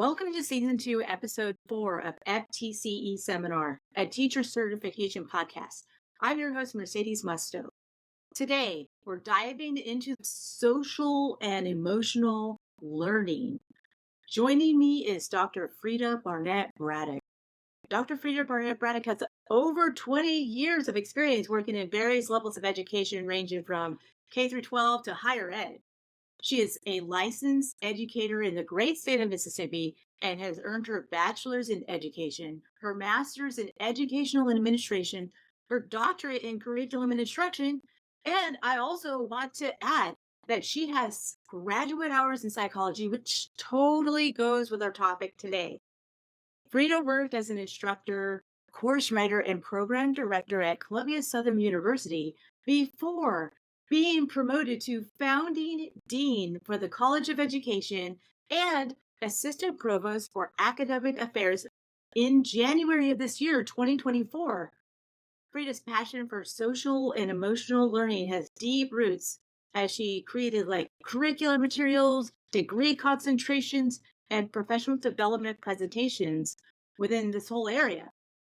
Welcome to Season 2, Episode 4 of FTCE Seminar, a teacher certification podcast. I'm your host, Mercedes Musto. Today, we're diving into social and emotional learning. Joining me is Dr. Freda Barnett-Braddock. Dr. Freda Barnett-Braddock has over 20 years of experience working in various levels of education, ranging from K through 12 to higher ed. She is a licensed educator in the great state of Mississippi and has earned her bachelor's in education, her master's in educational administration, her doctorate in curriculum and instruction. And I also want to add that she has graduate hours in psychology, which totally goes with our topic today. Freda worked as an instructor, course writer, and program director at Columbia Southern University before being promoted to founding dean for the College of Education and assistant provost for academic affairs in January of this year, 2024. Freda's passion for social and emotional learning has deep roots as she created curriculum materials, degree concentrations, and professional development presentations within this whole area.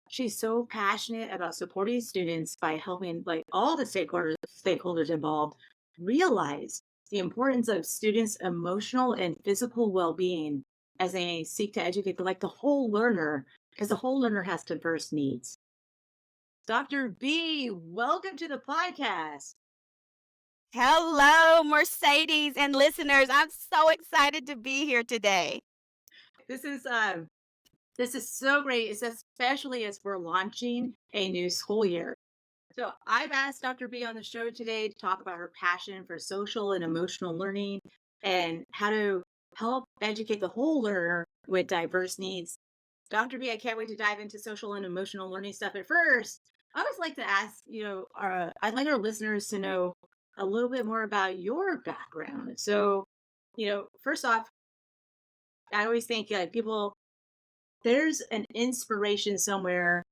She's so passionate about supporting students by helping all the stakeholders involved realize the importance of students' emotional and physical well-being as they seek to educate the whole learner, because the whole learner has diverse needs. Dr. B, welcome to the podcast. Hello, Mercedes and listeners. I'm so excited to be here today. This is so great, especially as we're launching a new school year. So I've asked Dr. B on the show today to talk about her passion for social and emotional learning and how to help educate the whole learner with diverse needs. Dr. B, I can't wait to dive into social and emotional learning stuff. At first, I always like to ask, I'd like our listeners to know a little bit more about your background. So, first off, I always think there's an inspiration somewhere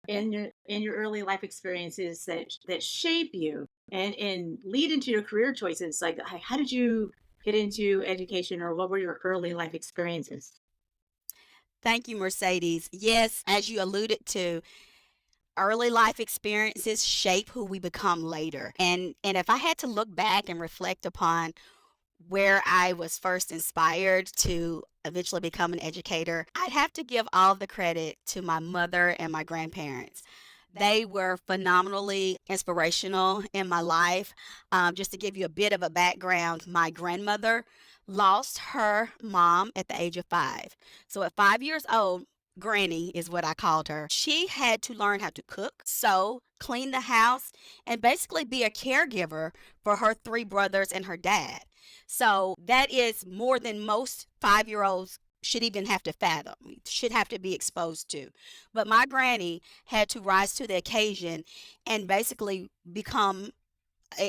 in your early life experiences that shape you and lead into your career choices. Like, how did you get into education, or what were your early life experiences? Thank you, Mercedes. Yes, as you alluded to, early life experiences shape who we become later. And if I had to look back and reflect upon where I was first inspired to eventually become an educator, I'd have to give all the credit to my mother and my grandparents. They were phenomenally inspirational in my life. Just to give you a bit of a background, my grandmother lost her mom at the age of 5. So at 5 years old, Granny is what I called her. She had to learn how to cook, sew, clean the house, and basically be a caregiver for her 3 brothers and her dad. So that is more than most 5-year-olds should even have to fathom, should have to be exposed to. But my granny had to rise to the occasion and basically become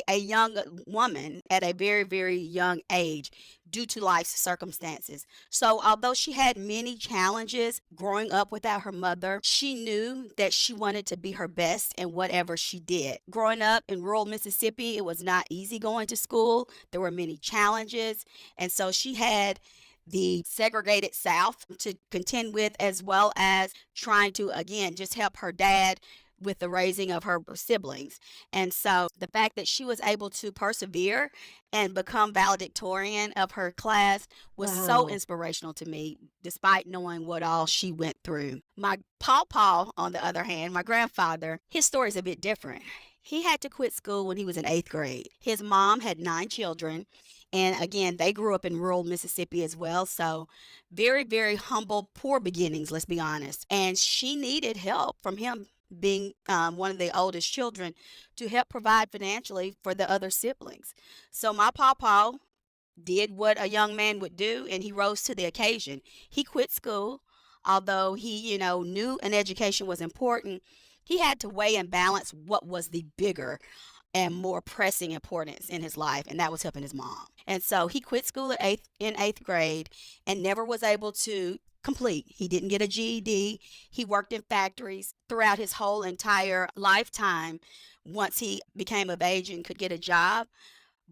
a young woman at a very, very young age due to life's circumstances. So although she had many challenges growing up without her mother, she knew that she wanted to be her best in whatever she did. Growing up in rural Mississippi, it was not easy going to school. There were many challenges. And so she had the segregated South to contend with, as well as trying to, again, just help her dad with the raising of her siblings. And so the fact that she was able to persevere and become valedictorian of her class was so Wow. inspirational to me, despite knowing what all she went through. My pawpaw, on the other hand, my grandfather, his story is a bit different. He had to quit school when he was in 8th grade. His mom had 9 children. And again, they grew up in rural Mississippi as well. So very, very humble, poor beginnings, let's be honest. And she needed help from him being one of the oldest children to help provide financially for the other siblings. So my pawpaw did what a young man would do, and he rose to the occasion. He quit school, although he, knew an education was important. He had to weigh and balance what was the bigger and more pressing importance in his life, and that was helping his mom. And so he quit school in 8th grade and never was able to complete. He didn't get a GED. He worked in factories throughout his whole entire lifetime once he became of age and could get a job.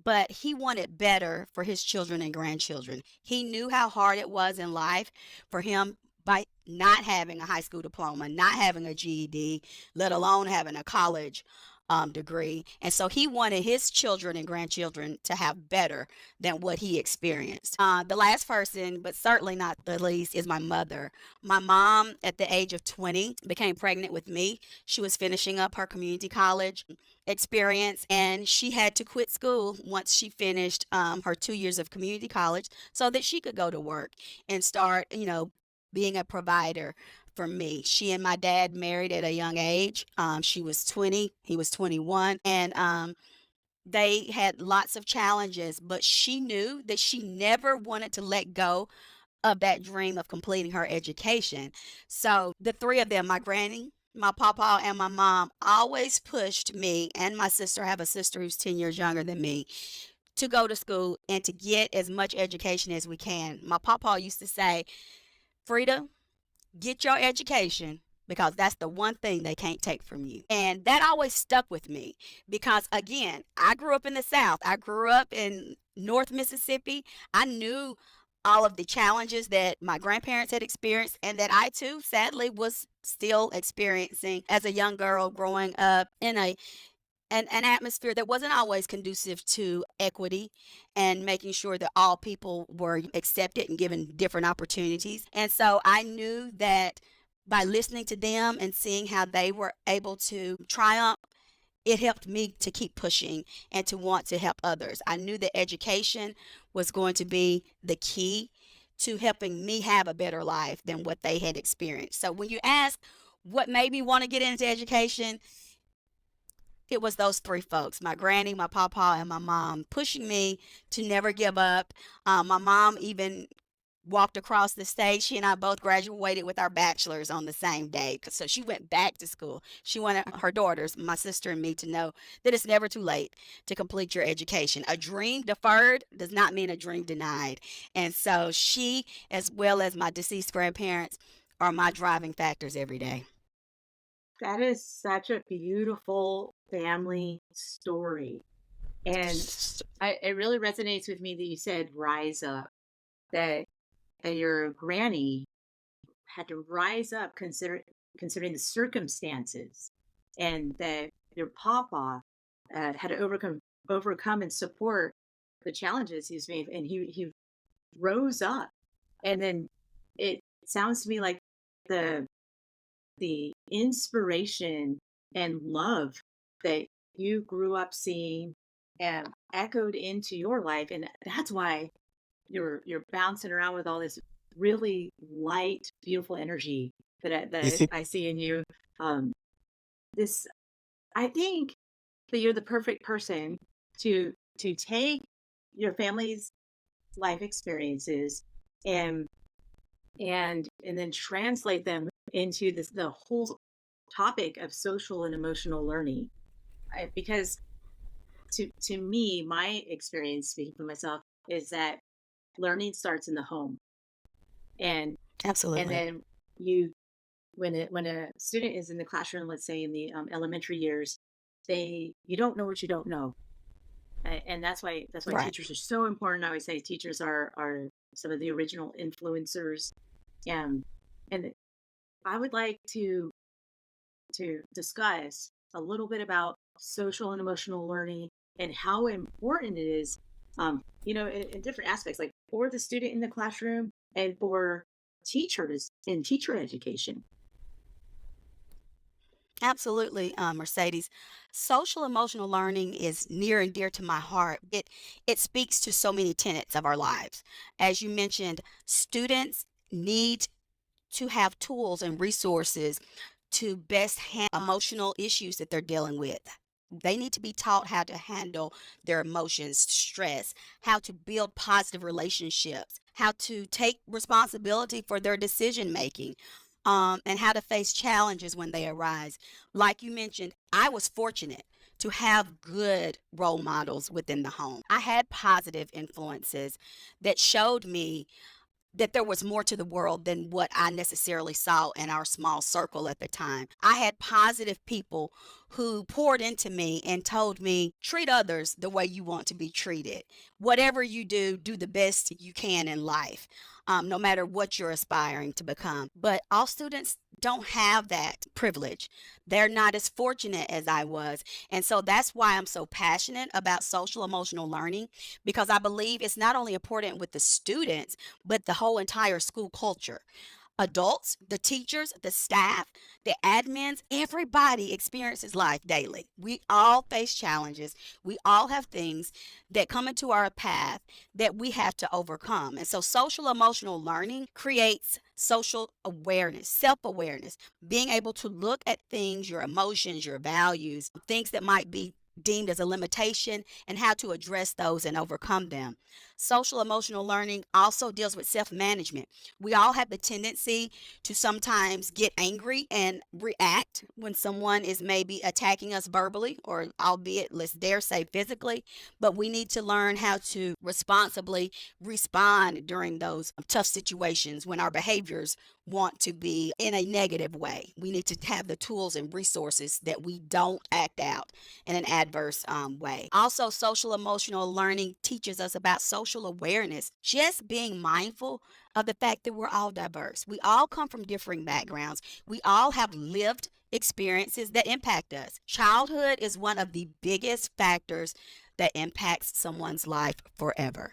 but he wanted better for his children and grandchildren. He knew how hard it was in life for him by not having a high school diploma, not having a GED, let alone having a college degree. And so he wanted his children and grandchildren to have better than what he experienced. The last person, but certainly not the least, is my mother. My mom, at the age of 20, became pregnant with me. She was finishing up her community college experience, and she had to quit school once she finished her 2 years of community college so that she could go to work and start, being a provider for me. She and my dad married at a young age. She was 20, he was 21, and they had lots of challenges, but she knew that she never wanted to let go of that dream of completing her education. So the three of them, my granny, my papa, and my mom, always pushed me and my sister. I have a sister who's 10 years younger than me, to go to school and to get as much education as we can. My papa used to say, Freda, get your education, because that's the one thing they can't take from you. And that always stuck with me because, again, I grew up in the South. I grew up in North Mississippi. I knew all of the challenges that my grandparents had experienced and that I too, sadly, was still experiencing as a young girl growing up in an atmosphere that wasn't always conducive to equity and making sure that all people were accepted and given different opportunities. And so I knew that by listening to them and seeing how they were able to triumph, it helped me to keep pushing and to want to help others. I knew that education was going to be the key to helping me have a better life than what they had experienced. So when you ask what made me want to get into education, it was those three folks, my granny, my papa, and my mom, pushing me to never give up. My mom even walked across the stage. She and I both graduated with our bachelors on the same day. So she went back to school. She wanted her daughters, my sister and me, to know that it's never too late to complete your education. A dream deferred does not mean a dream denied. And so she, as well as my deceased grandparents, are my driving factors every day. That is such a beautiful family story. And it really resonates with me that you said rise up, that your granny had to rise up considering the circumstances, and that your papa had to overcome and support the challenges he's made, and he rose up. And then it sounds to me like the inspiration and love that you grew up seeing and echoed into your life, and that's why you're bouncing around with all this really light, beautiful energy that I see in you. Um, this I think that you're the perfect person to take your family's life experiences and and then translate them into the whole topic of social and emotional learning. Because to me, my experience, speaking for myself, is that learning starts in the home, and Absolutely. then you when a student is in the classroom, let's say in the elementary years, they you don't know what you don't know. And that's why Right. teachers are so important. I always say teachers are some of the original influencers. um and I would like to discuss a little bit about social and emotional learning and how important it is, in different aspects, like for the student in the classroom and for teachers in teacher education. Absolutely, Mercedes. Social emotional learning is near and dear to my heart. It speaks to so many tenets of our lives. As you mentioned, students need to have tools and resources to best handle emotional issues that they're dealing with. They need to be taught how to handle their emotions, stress, how to build positive relationships, how to take responsibility for their decision making, and how to face challenges when they arise. Like you mentioned, I was fortunate to have good role models within the home. I had positive influences that showed me that there was more to the world than what I necessarily saw in our small circle at the time. I had positive people who poured into me and told me, treat others the way you want to be treated. Whatever you do, do the best you can in life, no matter what you're aspiring to become. But all students don't have that privilege. They're not as fortunate as I was. And so that's why I'm so passionate about social emotional learning, because I believe it's not only important with the students, but the whole entire school culture. Adults, the teachers, the staff, the admins, everybody experiences life daily. We all face challenges. We all have things that come into our path that we have to overcome. And so social emotional learning creates social awareness, self-awareness, being able to look at things, your emotions, your values, things that might be deemed as a limitation, and how to address those and overcome them. Social emotional learning also deals with self-management. We all have the tendency to sometimes get angry and react when someone is maybe attacking us verbally, or albeit, let's dare say, physically. But we need to learn how to responsibly respond during those tough situations when our behaviors want to be in a negative way. We need to have the tools and resources that we don't act out in an adverse way. Also, social emotional learning teaches us about social awareness, just being mindful of the fact that we're all diverse. We all come from differing backgrounds. We all have lived experiences that impact us. Childhood is one of the biggest factors that impacts someone's life forever.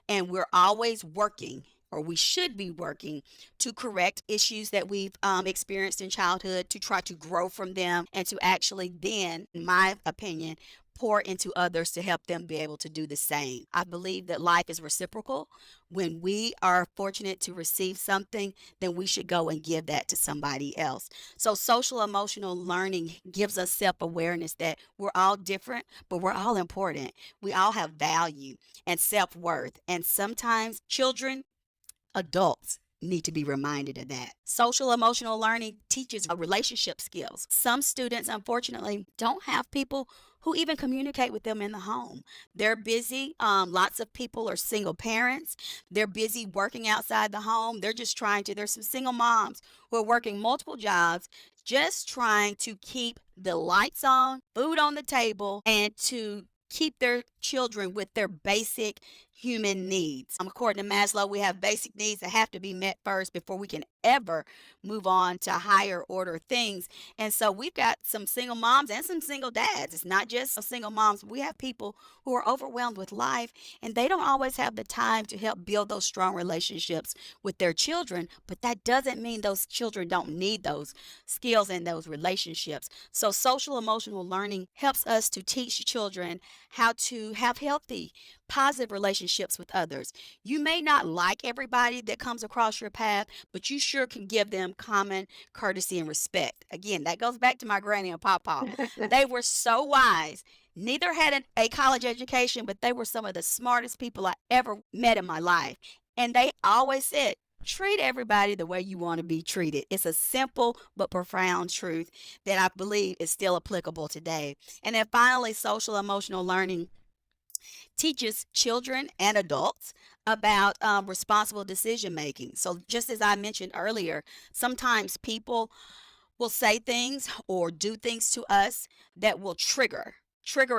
And we're always working, or we should be working, to correct issues that we've experienced in childhood, to try to grow from them, and to actually then, in my opinion, pour into others to help them be able to do the same. I believe that life is reciprocal. When we are fortunate to receive something, then we should go and give that to somebody else. So social emotional learning gives us self-awareness that we're all different, but we're all important. We all have value and self-worth. And sometimes children, adults need to be reminded of that. Social emotional learning teaches relationship skills. Some students, unfortunately, don't have people who even communicate with them in the home. They're busy. Lots of people are single parents. They're busy working outside the home. They're just trying to, there's some single moms who are working multiple jobs, just trying to keep the lights on, food on the table, and to keep their children with their basic human needs. According to Maslow, we have basic needs that have to be met first before we can ever move on to higher order things. And so we've got some single moms and some single dads. It's not just single moms. We have people who are overwhelmed with life, and they don't always have the time to help build those strong relationships with their children. But that doesn't mean those children don't need those skills and those relationships. So social emotional learning helps us to teach children how to have healthy, positive relationships with others. You may not like everybody that comes across your path, but you sure can give them common courtesy and respect. Again, that goes back to my granny and papa. They were so wise. Neither had a college education, but they were some of the smartest people I ever met in my life. And they always said, treat everybody the way you want to be treated. It's a simple but profound truth that I believe is still applicable today. And then finally, social emotional learning teaches children and adults about responsible decision making. So just as I mentioned earlier, sometimes people will say things or do things to us that will trigger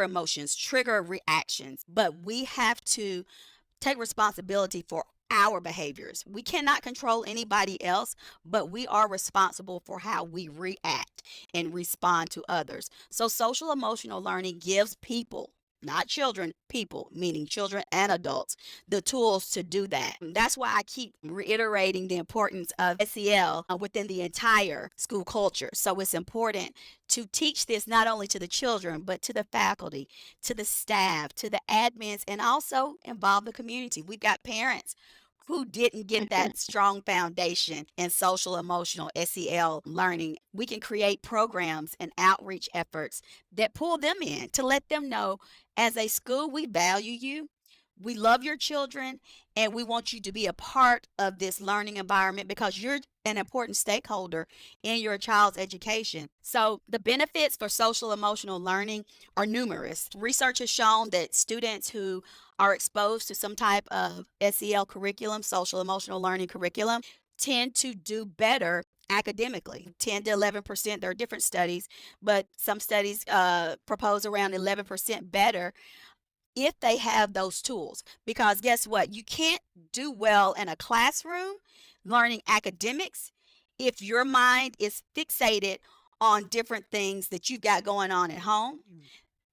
emotions, trigger reactions, but we have to take responsibility for our behaviors. We cannot control anybody else, but we are responsible for how we react and respond to others. So social emotional learning gives people, not children, people, meaning children and adults, the tools to do that. And that's why I keep reiterating the importance of SEL within the entire school culture. So it's important to teach this not only to the children, but to the faculty, to the staff, to the admins, and also involve the community. We've got parents who didn't get that strong foundation in social emotional SEL learning. We can create programs and outreach efforts that pull them in to let them know, as a school, we value you. We love your children, and we want you to be a part of this learning environment because you're an important stakeholder in your child's education. So the benefits for social emotional learning are numerous. Research has shown that students who are exposed to some type of SEL curriculum, social emotional learning curriculum, tend to do better academically. 10 to 11%. There are different studies, but some studies propose around 11% better if they have those tools. Because guess what? You can't do well in a classroom learning academics if your mind is fixated on different things that you've got going on at home,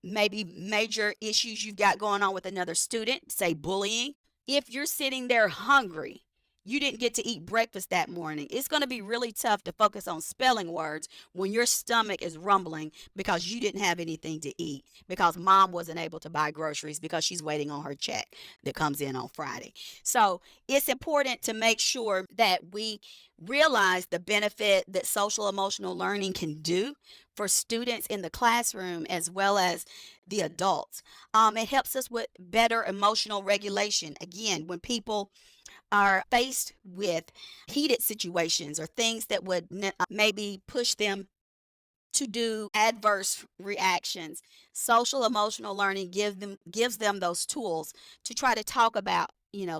maybe major issues you've got going on with another student, say bullying. If you're sitting there hungry, you didn't get to eat breakfast that morning, it's going to be really tough to focus on spelling words when your stomach is rumbling because you didn't have anything to eat, because mom wasn't able to buy groceries because she's waiting on her check that comes in on Friday. So it's important to make sure that we realize the benefit that social emotional learning can do for students in the classroom as well as the adults. It helps us with better emotional regulation. Again, when people are faced with heated situations or things that would maybe push them to do adverse reactions, social emotional learning gives them those tools to try to talk about,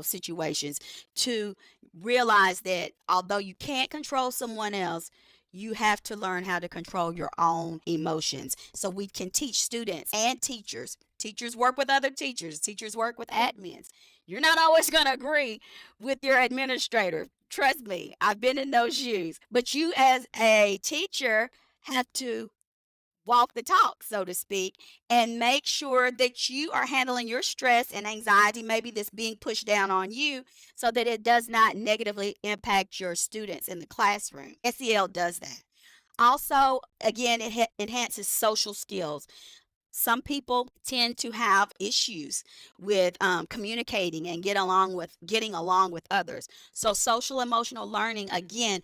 situations, to realize that although you can't control someone else, you have to learn how to control your own emotions. So we can teach students and teachers. Teachers work with other teachers. Teachers work with admins. You're not always going to agree with your administrator. Trust me, I've been in those shoes. But you, as a teacher, have to walk the talk, so to speak, and make sure that you are handling your stress and anxiety, maybe that's being pushed down on you, so that it does not negatively impact your students in the classroom. SEL does that. Also, again, it enhances social skills. Some people tend to have issues with communicating and getting along with others. So social emotional learning, again,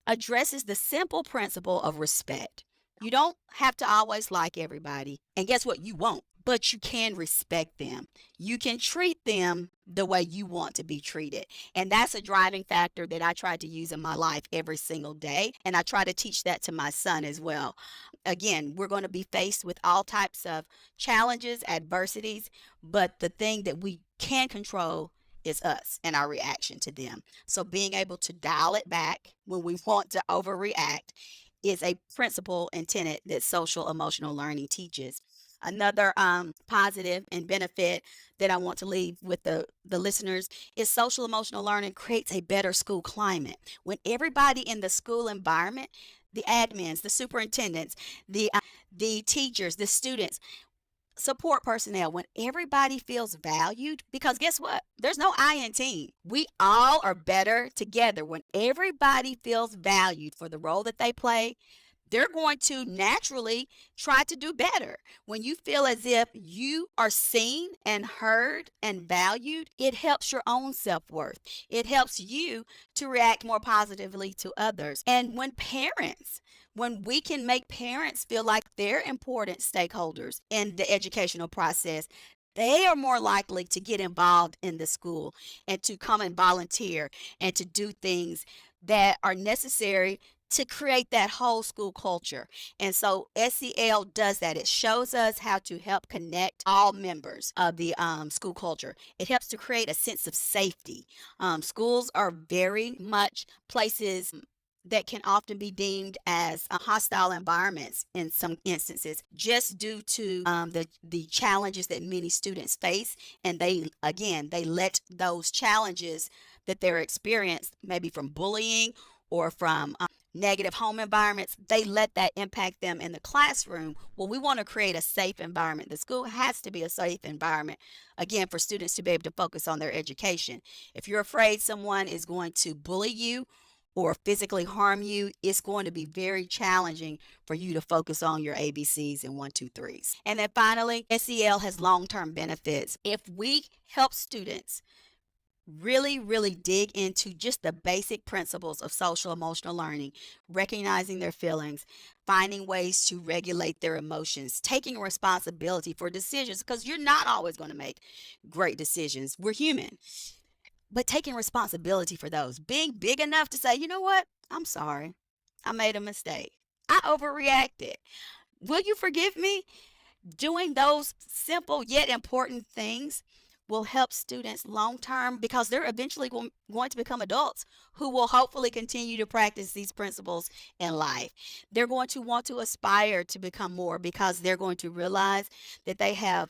addresses the simple principle of respect. You don't have to always like everybody. And guess what? You won't. But you can respect them. You can treat them the way you want to be treated. And that's a driving factor that I try to use in my life every single day. And I try to teach that to my son as well. Again, we're going to be faced with all types of challenges, adversities, but the thing that we can control is us and our reaction to them. So being able to dial it back when we want to overreact is a principle and tenet that social emotional learning teaches. Another positive and benefit that I want to leave with the listeners is social emotional learning creates a better school climate. When everybody in the school environment, the admins, the superintendents, the teachers, the students, support personnel, when everybody feels valued, because guess what? There's no I in team. We all are better together. When everybody feels valued for the role that they play, they're going to naturally try to do better. When you feel as if you are seen and heard and valued, it helps your own self-worth. It helps you to react more positively to others. And when we can make parents feel like they're important stakeholders in the educational process, they are more likely to get involved in the school and to come and volunteer and to do things that are necessary to create that whole school culture. And so SEL does that. It shows us how to help connect all members of the school culture. It helps to create a sense of safety. Schools are very much places that can often be deemed as hostile environments in some instances, just due to the challenges that many students face. And they let those challenges that they're experienced, maybe from bullying or from negative home environments, they let that impact them in the classroom. Well, we want to create a safe environment. The school has to be a safe environment, again, for students to be able to focus on their education. If you're afraid someone is going to bully you or physically harm you, it's going to be very challenging for you to focus on your ABCs and 1, 2, 3s. And then finally, SEL has long-term benefits. If we help students really dig into just the basic principles of social emotional learning, recognizing their feelings, finding ways to regulate their emotions, taking responsibility for decisions, because you're not always going to make great decisions. We're human. But taking responsibility for those, being big enough to say, you know what? I'm sorry. I made a mistake. I overreacted. Will you forgive me? Doing those simple yet important things will help students long term because they're eventually going to become adults who will hopefully continue to practice these principles in life. They're going to want to aspire to become more because they're going to realize that they have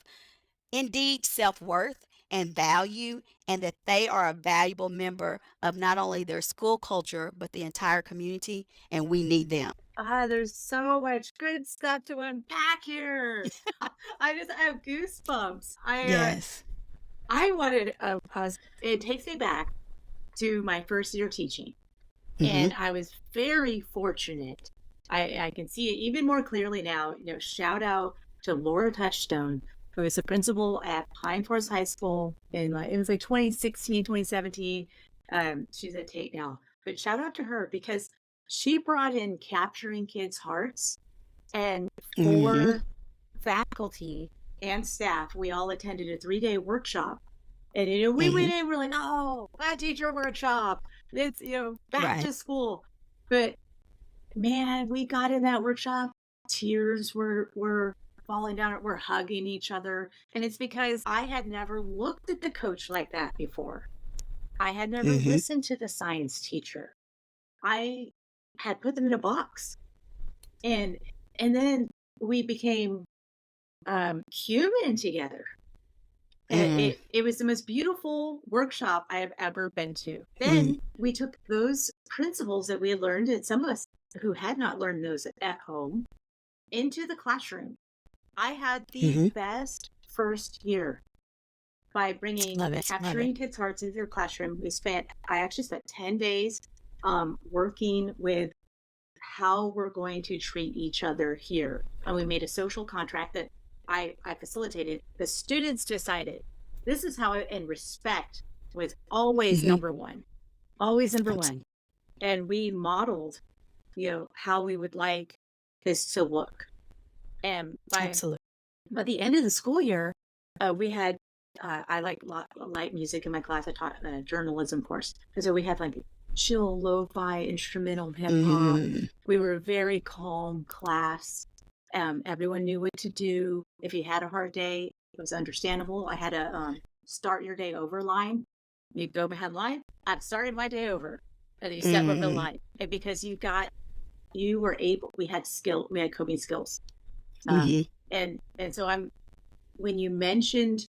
indeed self-worth and value, and that they are a valuable member of not only their school culture but the entire community, and we need them. There's so much good stuff to unpack here. I have goosebumps. Yes. I wanted pause. It takes me back to my first year teaching, Mm-hmm. and I was very fortunate. I can see it even more clearly now. Shout out to Laura Touchstone, who was the principal at Pine Forest High School in it was like 2016, 2017. She's at Tate now, but shout out to her because she brought in capturing kids' hearts, and Mm-hmm. for faculty and staff, we all attended a 3-day workshop. And we Mm-hmm. went in, we're like, oh, that teacher workshop. It's back Right. to school. But man, we got in that workshop. Tears were falling down. We're hugging each other. And it's because I had never looked at the coach like that before. I had never Mm-hmm. listened to the science teacher. I had put them in a box. And then we became human together. Mm-hmm. It was the most beautiful workshop I have ever been to. Then we took those principles that we had learned, and some of us who had not learned those at home, into the classroom. I had the Mm-hmm. best first year by bringing Love it. Love it. capturing kids' hearts into their classroom. I actually spent 10 days working with how we're going to treat each other here. And we made a social contract that I facilitated. The students decided this is how, and respect was always Mm-hmm. number one, always number Absolutely. one. And we modeled, how we would like this to look. And Absolutely. by the end of the school year, we had, I like light music in my class. I taught a journalism course. And so we had like chill, lo-fi, instrumental hip hop. Mm-hmm. We were a very calm class. Everyone knew what to do. If you had a hard day, it was understandable. I had a start your day over line. You go behind line. I've started my day over. And you step over the Mm-hmm. line. And because you were able, we had coping skills. Mm-hmm. And so when you mentioned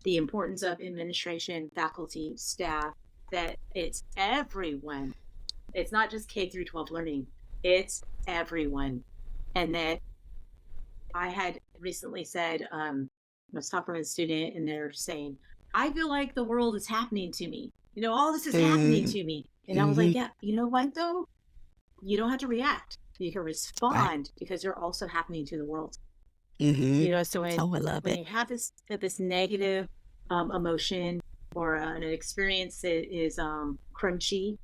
the importance of administration, faculty, staff, that it's everyone. It's not just K through 12 learning. It's everyone. And that I had recently said, I was talking with a student and they're saying, I feel like the world is happening to me. All this is happening to me. And I was Mm-hmm. like, yeah, you know what though? You don't have to react. You can Right. respond because you're also happening to the world. Mm-hmm. So Oh, I love when it. you have this negative emotion or an experience that is crunchy,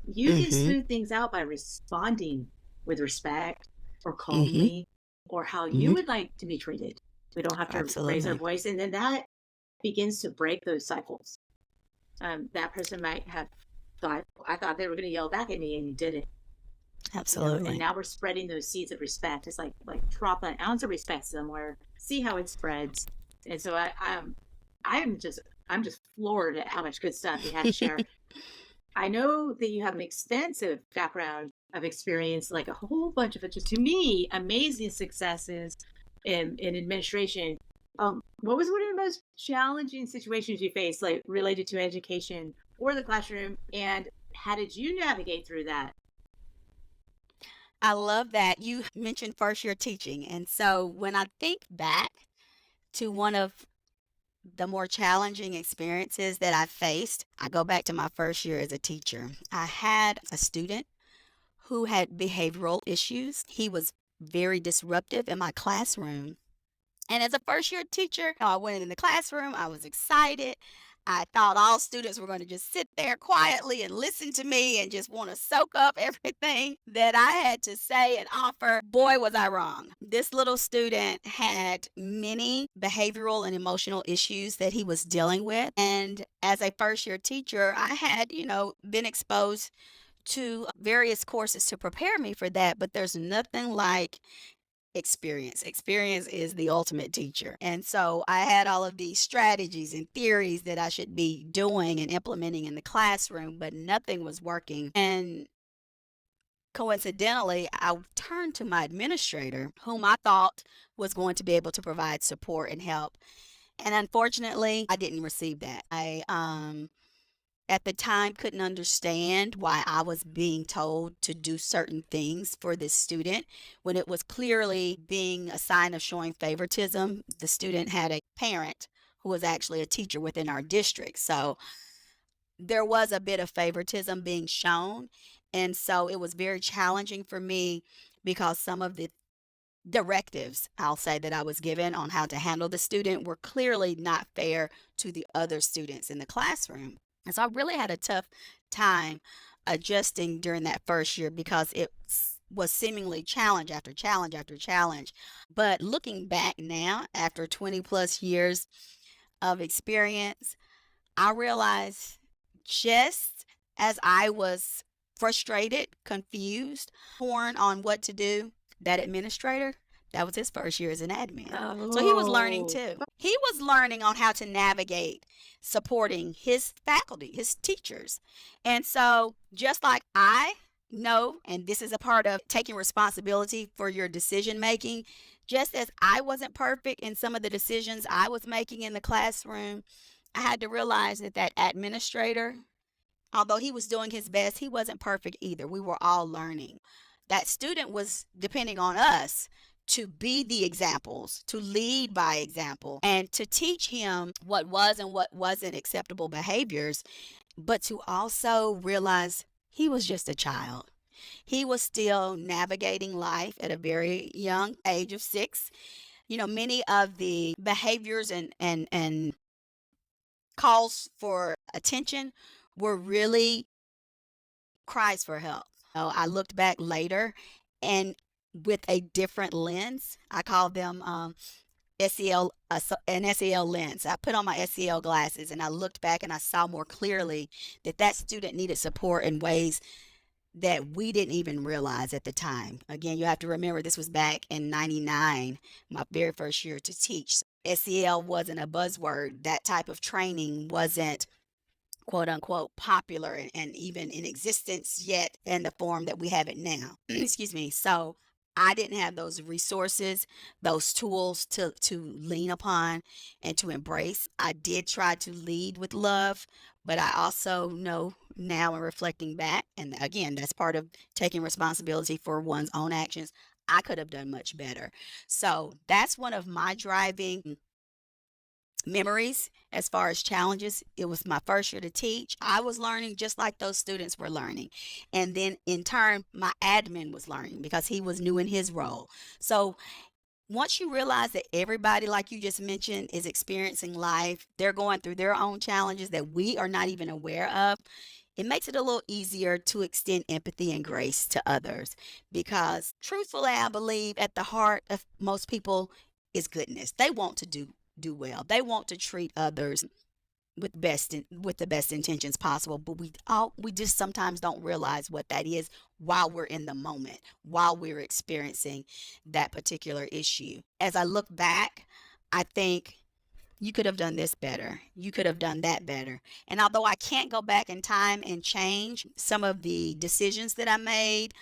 you can Mm-hmm. smooth things out by responding with respect or Mm-hmm. calmly or how you Mm-hmm. would like to be treated. We don't have to raise our Absolutely. voice, and then that begins to break those cycles. That person might have thought, I thought they were going to yell back at me, and you didn't. And Absolutely. now we're spreading those seeds of respect. It's like drop an ounce of respect somewhere, see how it spreads. And so I'm just floored at how much good stuff you had to share. I know that you have an extensive background of experience, like a whole bunch of it, just to me, amazing successes in administration. What was one of the most challenging situations you faced, like related to education or the classroom, and how did you navigate through that? I love that you mentioned first year teaching. And so when I think back to one of the more challenging experiences that I faced, I go back to my first year as a teacher. I had a student who had behavioral issues. He was very disruptive in my classroom. And as a first year teacher, I went in the classroom, I was excited. I thought all students were going to just sit there quietly and listen to me and just want to soak up everything that I had to say and offer. Boy, was I wrong. This little student had many behavioral and emotional issues that he was dealing with. And as a first year teacher, I had, been exposed to various courses to prepare me for that, but there's nothing like experience. Experience is the ultimate teacher. And so I had all of these strategies and theories that I should be doing and implementing in the classroom, but nothing was working. And coincidentally, I turned to my administrator, whom I thought was going to be able to provide support and help. And unfortunately, I didn't receive that. I at the time couldn't understand why I was being told to do certain things for this student when it was clearly being a sign of showing favoritism. The student had a parent who was actually a teacher within our district. So there was a bit of favoritism being shown. And so it was very challenging for me because some of the directives, I'll say, that I was given on how to handle the student were clearly not fair to the other students in the classroom. And so I really had a tough time adjusting during that first year because it was seemingly challenge after challenge after challenge. But looking back now, after 20 plus years of experience, I realized just as I was frustrated, confused, torn on what to do, that administrator, that was his first year as an admin. So he was learning too. He was learning on how to navigate supporting his faculty, his teachers. And so just like I know, and this is a part of taking responsibility for your decision making, just as I wasn't perfect in some of the decisions I was making in the classroom, I had to realize that that administrator, although he was doing his best, he wasn't perfect either. We were all learning. That student was depending on us to be the examples, to lead by example, and to teach him what was and what wasn't acceptable behaviors, but to also realize he was just a child. He was still navigating life at a very young age of 6. You know, many of the behaviors and calls for attention were really cries for help. So I looked back later and with a different lens, I call them SEL, an SEL lens. I put on my SEL glasses and I looked back and I saw more clearly that that student needed support in ways that we didn't even realize at the time. Again, you have to remember this was back in 99, my very first year to teach. SEL wasn't a buzzword. That type of training wasn't quote unquote popular and even in existence yet in the form that we have it now. Excuse me. So I didn't have those resources, those tools to lean upon and to embrace. I did try to lead with love, but I also know now in reflecting back, and again, that's part of taking responsibility for one's own actions, I could have done much better. So that's one of my driving memories as far as challenges. It was my first year to teach. I was learning just like those students were learning. And then in turn, my admin was learning because he was new in his role. So once you realize that everybody, like you just mentioned, is experiencing life, they're going through their own challenges that we are not even aware of, it makes it a little easier to extend empathy and grace to others. Because truthfully, I believe at the heart of most people is goodness. They want to do well. They want to treat others with the best intentions possible, but we just sometimes don't realize what that is while we're in the moment, while we're experiencing that particular issue. As I look back, I think you could have done this better. You could have done that better. And although I can't go back in time and change some of the decisions that I made,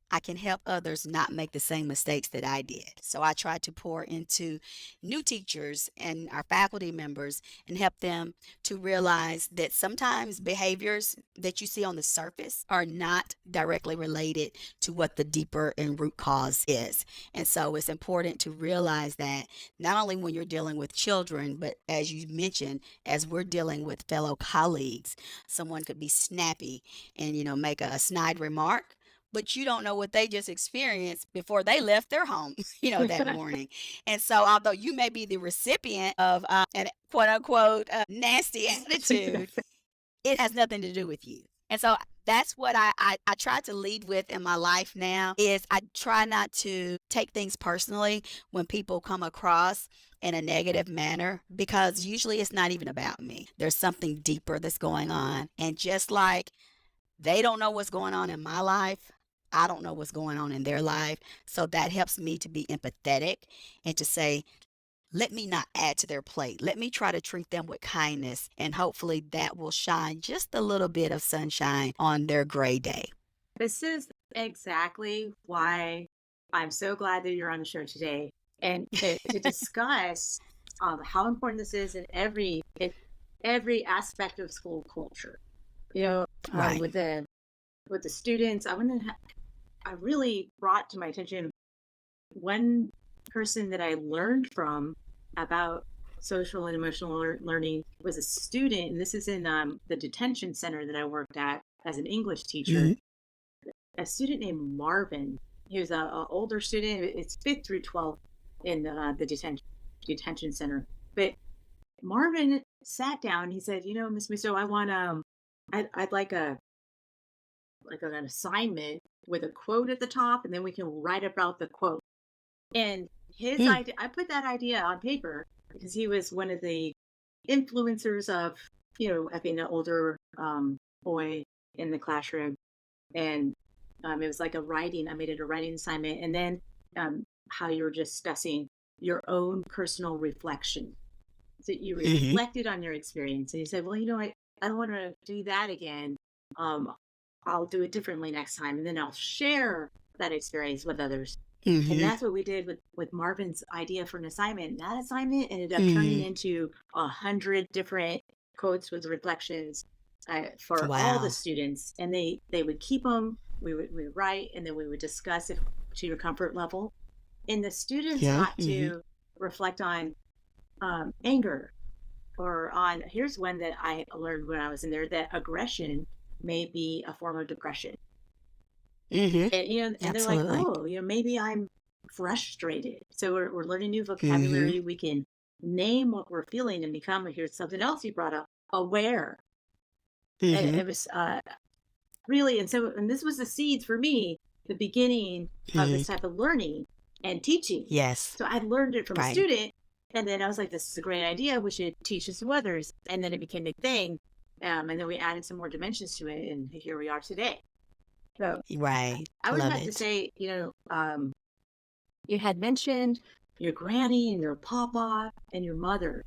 I can help others not make the same mistakes that I did. So I try to pour into new teachers and our faculty members and help them to realize that sometimes behaviors that you see on the surface are not directly related to what the deeper and root cause is. And so it's important to realize that not only when you're dealing with children, but as you mentioned, as we're dealing with fellow colleagues, someone could be snappy and, make a snide remark, but you don't know what they just experienced before they left their home, that morning. And so, although you may be the recipient of an quote unquote nasty attitude, it has nothing to do with you. And so that's what I try to lead with in my life now is I try not to take things personally when people come across in a negative manner, because usually it's not even about me. There's something deeper that's going on. And just like they don't know what's going on in my life, I don't know what's going on in their life. So that helps me to be empathetic and to say, let me not add to their plate. Let me try to treat them with kindness, and hopefully that will shine just a little bit of sunshine on their gray day. This is exactly why I'm so glad that you're on the show today and to discuss how important this is in every aspect of school culture. You know, Right. with the students, I really brought to my attention one person that I learned from about social and emotional learning was a student, and this is in the detention center that I worked at as an English teacher. Hmm. A student named Marvin. He was a older student. It's fifth through 12th in the detention center. But Marvin sat down. He said, Miss Musso, I want I'd like an assignment with a quote at the top, and then we can write about the quote. And his Mm. idea, I put that idea on paper because he was one of the influencers of, of being an older boy in the classroom. And it was like I made it a writing assignment. And then how you were discussing your own personal reflection. So you Hmm. reflected on your experience and you said, well, I don't want to do that again. Um, I'll do it differently next time. And then I'll share that experience with others. And Hmm. that's what we did with Marvin's idea for an assignment. That assignment ended up turning Hmm. into 100 different quotes with reflections for all the Wow. students, and they would keep them. We would write, and then we would discuss it to your comfort level. And the students Yeah. got Hmm. to reflect on anger, or on here's one that I learned when I was in there, that aggression may be a form of depression. Hmm. And and they're like, Absolutely. oh, maybe I'm frustrated. So we're learning new Hmm. vocabulary. We can name what we're feeling and become, here's something else you brought up, aware. And Hmm. it was really, and this was the seeds for me, the beginning of Hmm. this type of learning and teaching. Yes. So I learned it from a Right. student, and then I was like, this is a great idea. We should teach this to others. And then it became a thing. And then we added some more dimensions to it, and here we are today. So Right. I would Love have to it. say, you had mentioned your granny and your papa and your mother.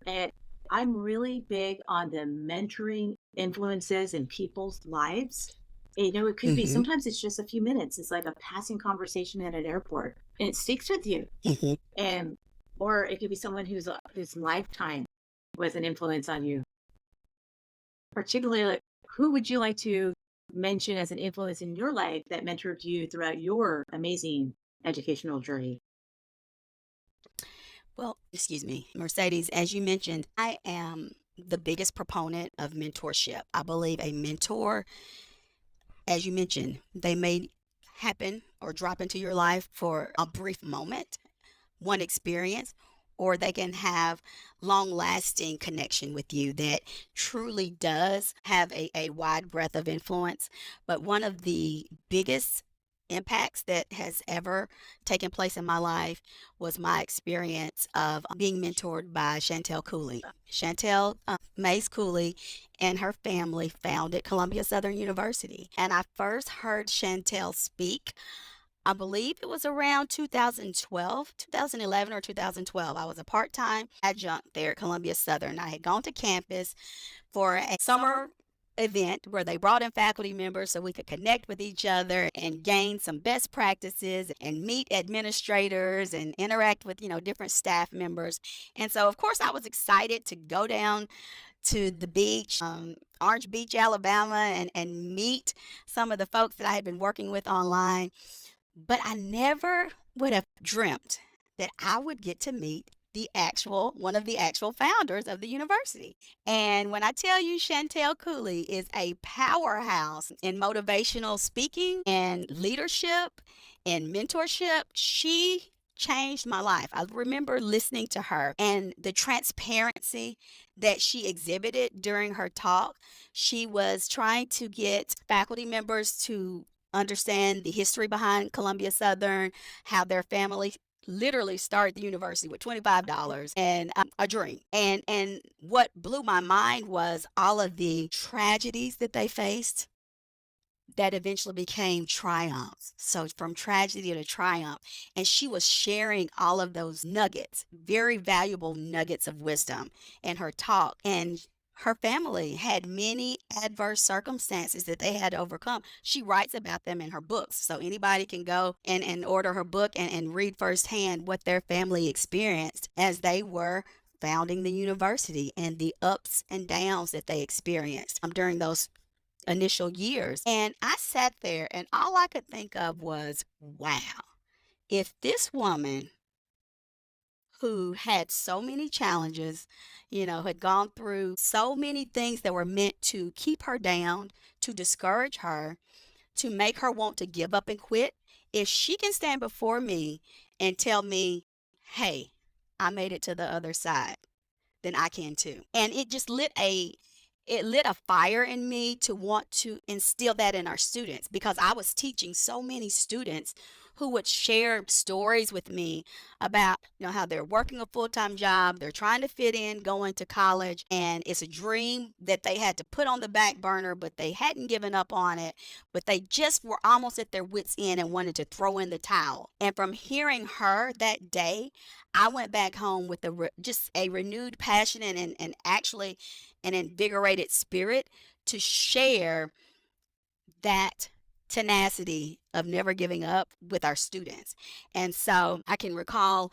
And I'm really big on the mentoring influences in people's lives. And, it could be Hmm. sometimes it's just a few minutes. It's like a passing conversation at an airport, and it sticks with you. Hmm. And or it could be someone whose lifetime was an influence on you. Particularly, like, who would you like to mention as an influence in your life that mentored you throughout your amazing educational journey? Well, excuse me, Mercedes, as you mentioned, I am the biggest proponent of mentorship. I believe a mentor, as you mentioned, they may happen or drop into your life for a brief moment, one experience, or they can have long lasting connection with you that truly does have a wide breadth of influence. But one of the biggest impacts that has ever taken place in my life was my experience of being mentored by Shantell Cooley. Shantell Mays Cooley and her family founded Columbia Southern University. And I first heard Shantell speak, I believe it was around 2012, 2011 or 2012. I was a part time adjunct there at Columbia Southern. I had gone to campus for a summer event where they brought in faculty members so we could connect with each other and gain some best practices and meet administrators and interact with, different staff members. And so, of course, I was excited to go down to the beach, Orange Beach, Alabama, and meet some of the folks that I had been working with online. But I never would have dreamt that I would get to meet one of the actual founders of the university. And when I tell you Shantell Cooley is a powerhouse in motivational speaking and leadership and mentorship, she changed my life. I remember listening to her and the transparency that she exhibited during her talk. She was trying to get faculty members to understand the history behind Columbia Southern, how their family literally started the university with $25 and a dream. And what blew my mind was all of the tragedies that they faced that eventually became triumphs. So from tragedy to triumph. And she was sharing all of those nuggets, very valuable nuggets of wisdom in her talk. And her family had many adverse circumstances that they had to overcome. She writes about them in her books. So anybody can go and order her book and read firsthand what their family experienced as they were founding the university and the ups and downs that they experienced during those initial years. And I sat there and all I could think of was, wow, if this woman who had so many challenges, had gone through so many things that were meant to keep her down, to discourage her, to make her want to give up and quit, if she can stand before me and tell me, hey, I made it to the other side, then I can too. And it just lit a fire in me to want to instill that in our students, because I was teaching so many students who would share stories with me about how they're working a full-time job, they're trying to fit in going to college, and it's a dream that they had to put on the back burner, but they hadn't given up on it, but they just were almost at their wits' end and wanted to throw in the towel. And from hearing her that day, I went back home with just a renewed passion and actually an invigorated spirit to share that tenacity of never giving up with our students. And so I can recall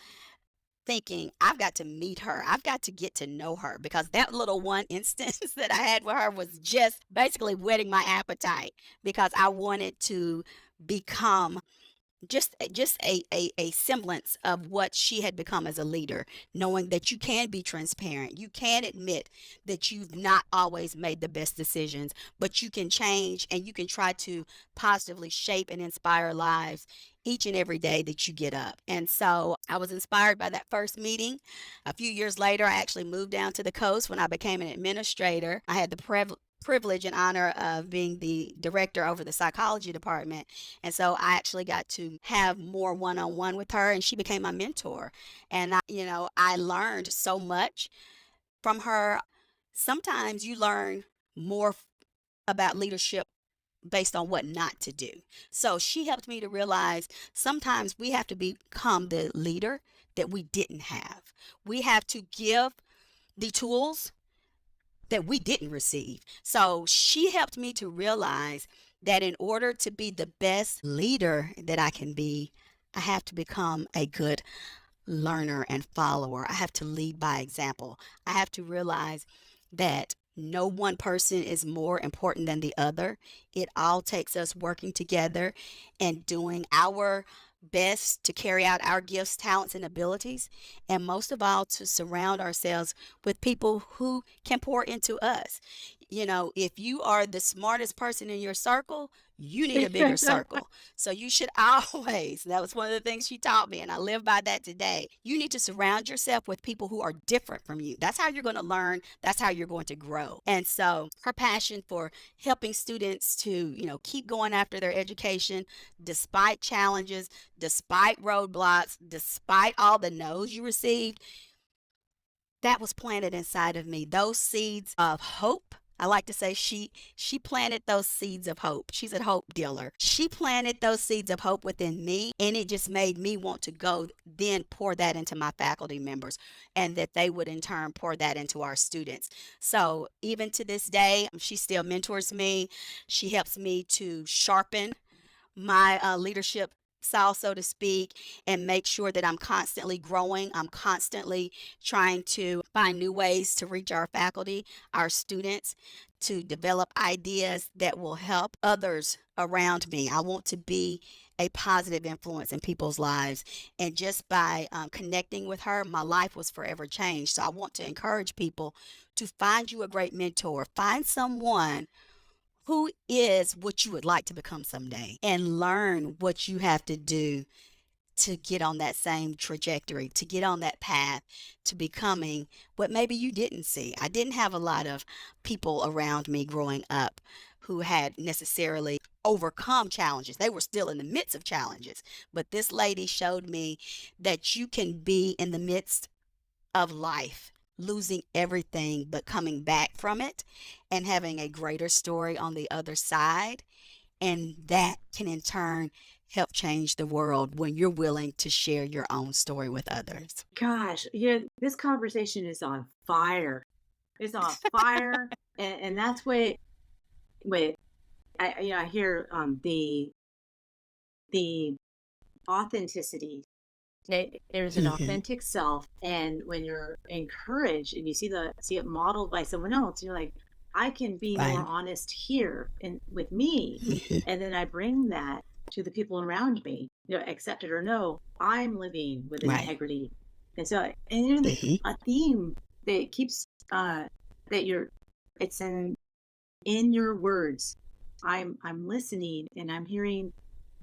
thinking, I've got to meet her. I've got to get to know her, because that little one instance that I had with her was just basically whetting my appetite, because I wanted to become just a semblance of what she had become as a leader, knowing that you can be transparent. You can admit that you've not always made the best decisions, but you can change and you can try to positively shape and inspire lives each and every day that you get up. And so I was inspired by that first meeting. A few years later, I actually moved down to the coast when I became an administrator. I had the privilege and honor of being the director over the psychology department. And so I actually got to have more one-on-one with her, and she became my mentor. And I learned so much from her. Sometimes you learn more about leadership based on what not to do. So she helped me to realize sometimes we have to become the leader that we didn't have. We have to give the tools that we didn't receive. So she helped me to realize that in order to be the best leader that I can be, I have to become a good learner and follower. I have to lead by example. I have to realize that no one person is more important than the other. It all takes us working together and doing our best to carry out our gifts, talents, and abilities, and most of all, to surround ourselves with people who can pour into us. If you are the smartest person in your circle, you need a bigger circle. So you should always, that was one of the things she taught me, and I live by that today. You need to surround yourself with people who are different from you. That's how you're going to learn. That's how you're going to grow. And so her passion for helping students to, keep going after their education, despite challenges, despite roadblocks, despite all the no's you received, that was planted inside of me. Those seeds of hope. I like to say she planted those seeds of hope. She's a hope dealer. She planted those seeds of hope within me, and it just made me want to go then pour that into my faculty members, and that they would in turn pour that into our students. So even to this day, she still mentors me. She helps me to sharpen my leadership style, so to speak, and make sure that I'm constantly growing. I'm constantly trying to find new ways to reach our faculty, our students, to develop ideas that will help others around me. I want to be a positive influence in people's lives. And just by connecting with her, my life was forever changed. So I want to encourage people to find you a great mentor. Find someone who is what you would like to become someday, and learn what you have to do to get on that same trajectory, to get on that path to becoming what maybe you didn't see. I didn't have a lot of people around me growing up who had necessarily overcome challenges. They were still in the midst of challenges. But this lady showed me that you can be in the midst of life, losing everything, but coming back from it and having a greater story on the other side. And that can in turn help change the world when you're willing to share your own story with others. Gosh, this conversation is on fire. It's on fire, and that's what I hear the authenticity. There's an Mhm. authentic self, and when you're encouraged and you see it modeled by someone else, you're like, I can be more Right. honest here and with me, Mhm. and then I bring that to the people around me. Accept it or no, I'm living with Right. integrity, and so Mhm. a theme that keeps that you're it's in your words. I'm listening and I'm hearing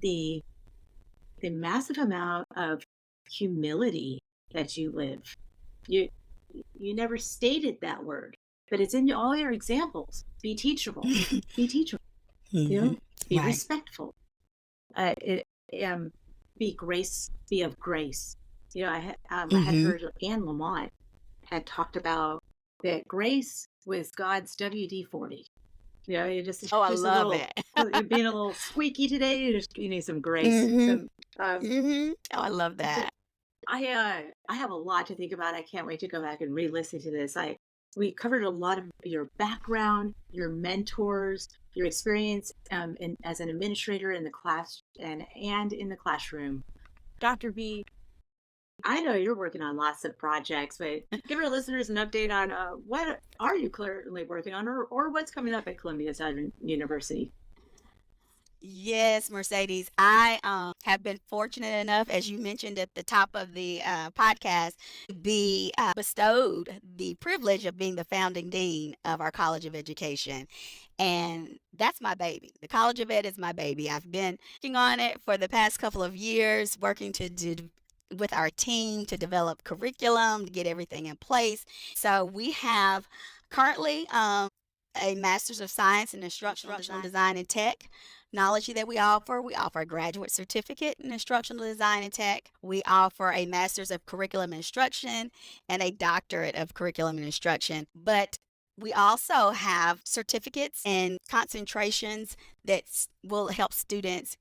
the massive amount of humility that you live. You you never stated that word, but it's in all your examples. Be teachable. Be teachable. You Mhm. know, be Right. respectful. It be grace. Be of grace. I had Mhm. heard Anne Lamott had talked about that grace was God's WD-40. You Oh, I just a love little, it. you're being a little squeaky today. You need some grace. Mhm. Some um, Mhm. Oh, I love but that. I have a lot to think about. I can't wait to go back and re-listen to this. I We covered a lot of your background, your mentors, your experience as an administrator in the class and in the classroom. Dr. B, I know you're working on lots of projects, but give our listeners an update on what are you currently working on, or what's coming up at Columbia Southern University. Yes, Mercedes. I have been fortunate enough, as you mentioned at the top of the podcast, to be bestowed the privilege of being the founding dean of our College of Education. And that's my baby. The College of Ed is my baby. I've been working on it for the past couple of years, working to do with our team to develop curriculum, to get everything in place. So we have currently a Master's of Science in Instructional Design and Tech knowledge that we offer. We offer a graduate certificate in instructional design and tech. We offer a master's of curriculum instruction and a doctorate of curriculum and instruction. But we also have certificates and concentrations that will help students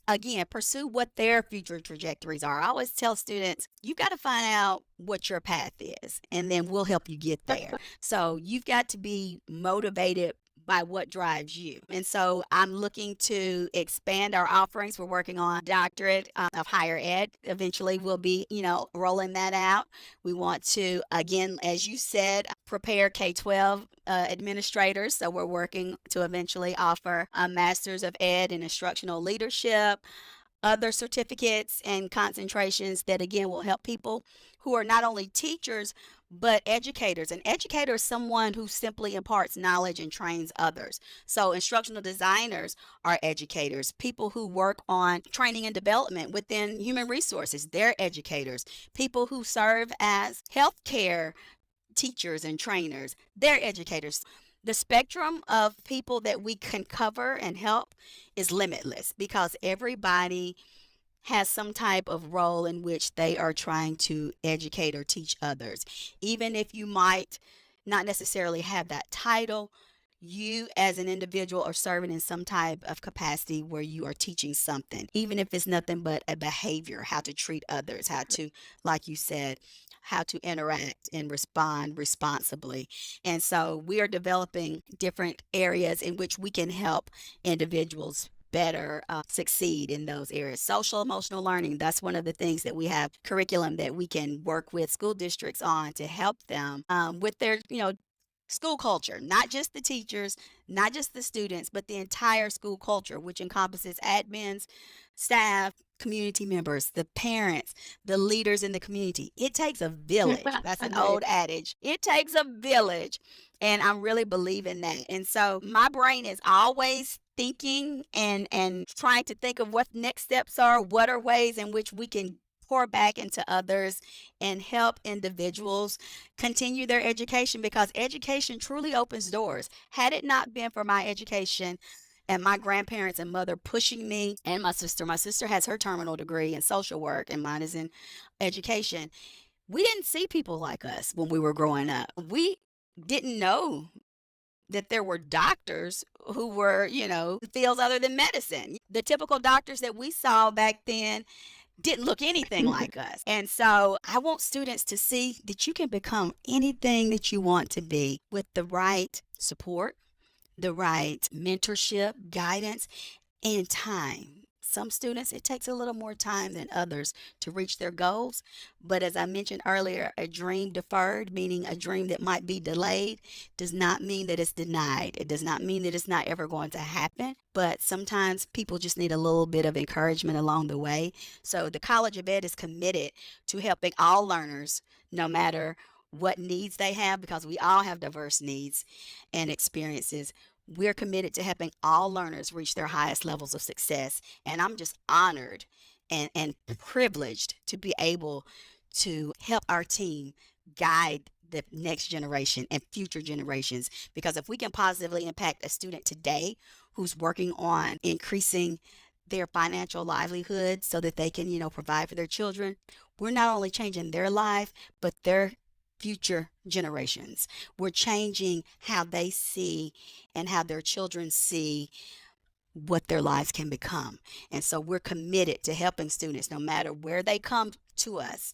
again pursue what their future trajectories are. I always tell students, you got to find out what your path is, and then we'll help you get there. So you've got to be motivated by what drives you. And so I'm looking to expand our offerings. We're working on doctorate of higher ed. Eventually we'll be, rolling that out. We want to, again, as you said, prepare K-12 administrators. So we're working to eventually offer a master's of ed in instructional leadership, other certificates and concentrations that again will help people who are not only teachers but educators. An educator is someone who simply imparts knowledge and trains others. So instructional designers are educators. People who work on training and development within human resources, they're educators. People who serve as healthcare teachers and trainers, they're educators. The spectrum of people that we can cover and help is limitless because everybody has some type of role in which they are trying to educate or teach others. Even if you might not necessarily have that title, you as an individual are serving in some type of capacity where you are teaching something, even if it's nothing but a behavior, how to treat others, how to, like you said, how to interact and respond responsibly. And so we are developing different areas in which we can help individuals better succeed in those areas. Social emotional learning, that's one of the things that we have curriculum that we can work with school districts on to help them with their, school culture, not just the teachers, not just the students, but the entire school culture, which encompasses admins, staff, community members, the parents, the leaders in the community. It takes a village. That's an Right. old adage. It takes a village. And I really believe in that. And so my brain is always thinking and trying to think of what next steps are, what are ways in which we can pour back into others and help individuals continue their education because education truly opens doors. Had it not been for my education and my grandparents and mother pushing me and my sister has her terminal degree in social work and mine is in education. We didn't see people like us when we were growing up. We didn't know that there were doctors who were, fields other than medicine. The typical doctors that we saw back then didn't look anything like us. And so I want students to see that you can become anything that you want to be with the right support, the right mentorship, guidance, and time. Some students, it takes a little more time than others to reach their goals. But as I mentioned earlier, a dream deferred, meaning a dream that might be delayed, does not mean that it's denied. It does not mean that it's not ever going to happen. But sometimes people just need a little bit of encouragement along the way. So the College of Ed is committed to helping all learners, no matter what needs they have, because we all have diverse needs and experiences. We're committed to helping all learners reach their highest levels of success. And I'm just honored and privileged to be able to help our team guide the next generation and future generations. Because if we can positively impact a student today who's working on increasing their financial livelihood so that they can, provide for their children, we're not only changing their life, but their future generations. We're changing how they see and how their children see what their lives can become. And so we're committed to helping students, no matter where they come to us,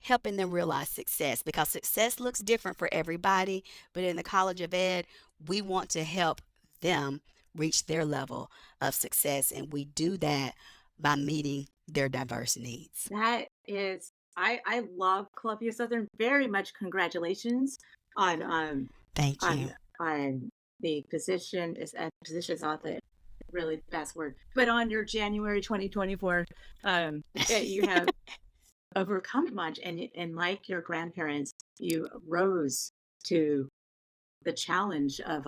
helping them realize success, because success looks different for everybody. But in the College of Ed, we want to help them reach their level of success. And we do that by meeting their diverse needs. That is, I love Columbia Southern very much. Congratulations on Thank you. on the position. Position is not the really the best word, but on your January 2024, you have overcome much, and like your grandparents, you rose to the challenge of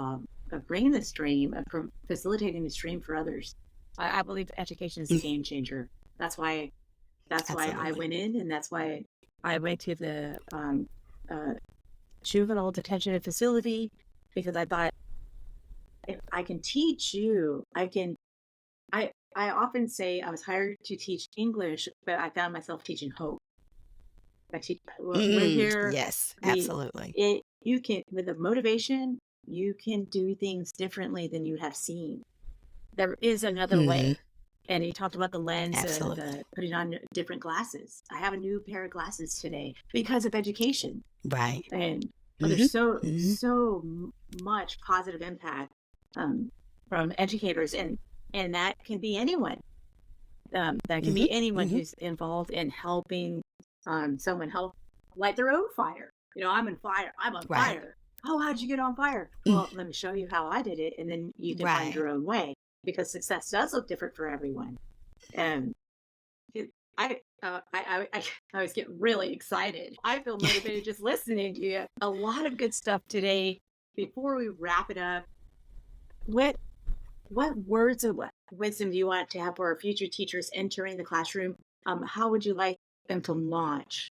bringing this dream, of facilitating this dream for others. I believe education is a game changer. That's why I Absolutely. went in, and that's why I went to the juvenile detention facility, because I thought, if I can teach you, I can. I often say I was hired to teach English, but I found myself teaching hope. We're here. Yes, absolutely. You can, with the motivation, you can do things differently than you have seen. There is another way. And he talked about the lens, Absolutely. putting on different glasses. I have a new pair of glasses today because of education. Right. And there's so much positive impact from educators, and that can be anyone. That can be anyone who's involved in helping someone help light their own fire. I'm on fire. Fire. Oh, how'd you get on fire? Well, let me show you how I did it, and then you can find your own way, because success does look different for everyone. And I always get really excited. I feel motivated just listening to you. A lot of good stuff today. Before we wrap it up, what words of wisdom do you want to have for our future teachers entering the classroom? How would you like them to launch?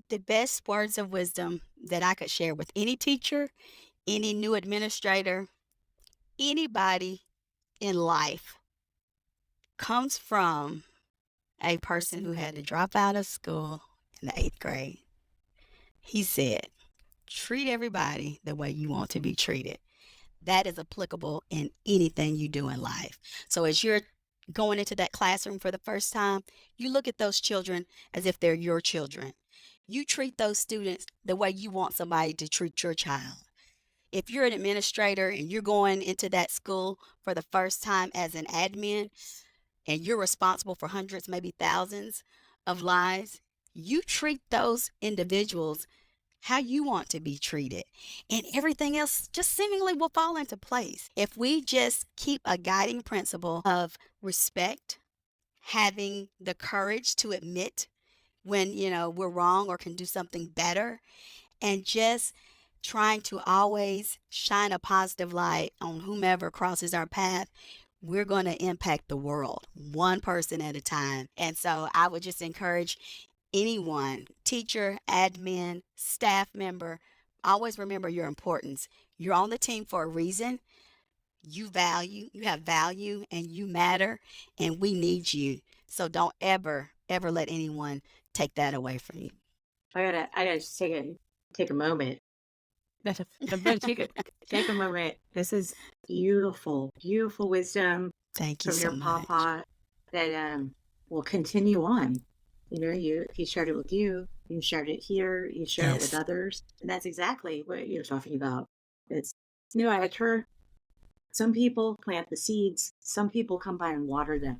The best words of wisdom that I could share with any teacher, any new administrator, anybody in life comes from a person who had to drop out of school in the 8th grade. He said, treat everybody the way you want to be treated. That is applicable in anything you do in life. So as you're going into that classroom for the first time, you look at those children as if they're your children. You treat those students the way you want somebody to treat your child. If you're an administrator and you're going into that school for the first time as an admin, and you're responsible for hundreds, maybe thousands of lives, you treat those individuals how you want to be treated, and everything else just seemingly will fall into place. If we just keep a guiding principle of respect, having the courage to admit when, we're wrong or can do something better, and just trying to always shine a positive light on whomever crosses our path, we're going to impact the world one person at a time. And so I would just encourage anyone, teacher, admin, staff member, always remember your importance. You're on the team for a reason. You have value, and you matter, and we need you. So don't ever let anyone take that away from you. I gotta just take a moment. But take a moment. This is beautiful, beautiful wisdom Thank you from so your much. papa that will continue on. You know, he shared it with you, you shared it here, you share it with Yes. others, and that's exactly what you're talking about. It's I heard some people plant the seeds, some people come by and water them,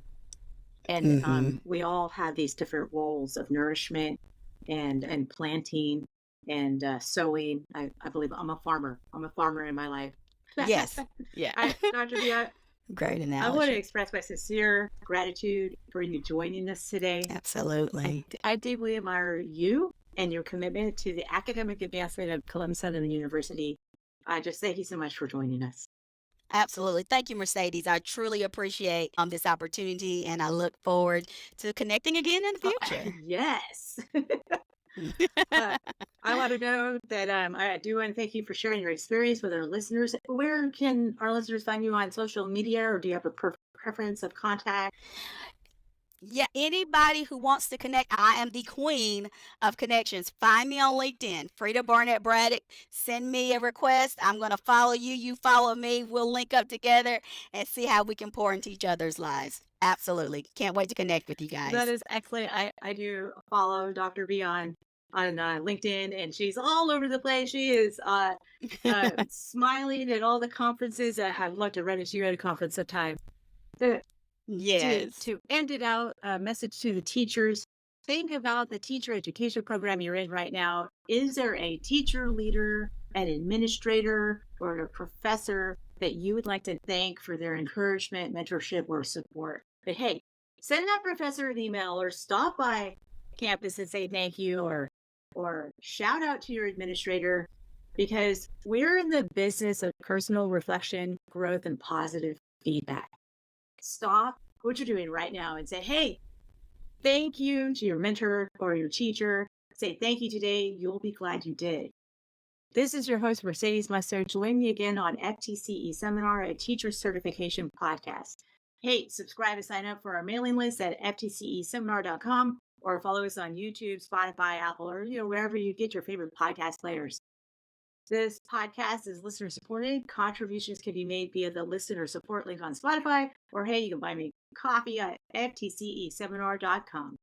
and Mm-hmm. we all have these different roles of nourishment and planting and sowing. I believe I'm a farmer. I'm a farmer in my life. Yes. Yeah. Dr. Bia, Great I want to analogy. express my sincere gratitude for you joining us today. Absolutely. I deeply admire you and your commitment to the academic advancement of Columbus Southern University. I just thank you so much for joining us. Absolutely. Thank you, Mercedes. I truly appreciate this opportunity, and I look forward to connecting again in the future. Yes. I want to know that I do want to thank you for sharing your experience with our listeners. Where can our listeners find you on social media, or do you have a preference of contact? Yeah, anybody who wants to connect, I am the queen of connections. Find me on LinkedIn, Freda Barnett-Braddock. Send me a request. I'm going to follow you. You follow me. We'll link up together and see how we can pour into each other's lives. Absolutely. Can't wait to connect with you That guys. is excellent. I do follow Dr. B on LinkedIn, and she's all over the place. She is smiling at all the conferences. I'd love to run into you at a conference sometime. The, Yes. to end it out, a message to the teachers. Think about the teacher education program you're in right now. Is there a teacher, leader, an administrator, or a professor that you would like to thank for their encouragement, mentorship, or support? But hey, send that professor an email or stop by campus and say thank you, or shout out to your administrator, because we're in the business of personal reflection, growth, and positive feedback. Stop what you're doing right now and say, hey, thank you to your mentor or your teacher. Say thank you today. You'll be glad you did. This is your host, Mercedes Musto. Join me again on FTCE Seminar, a teacher certification podcast. Hey, subscribe and sign up for our mailing list at ftceseminar.com, or follow us on YouTube, Spotify, Apple, or wherever you get your favorite podcast players. This podcast is listener supported. Contributions can be made via the listener support link on Spotify, or hey, you can buy me coffee at ftceseminar.com.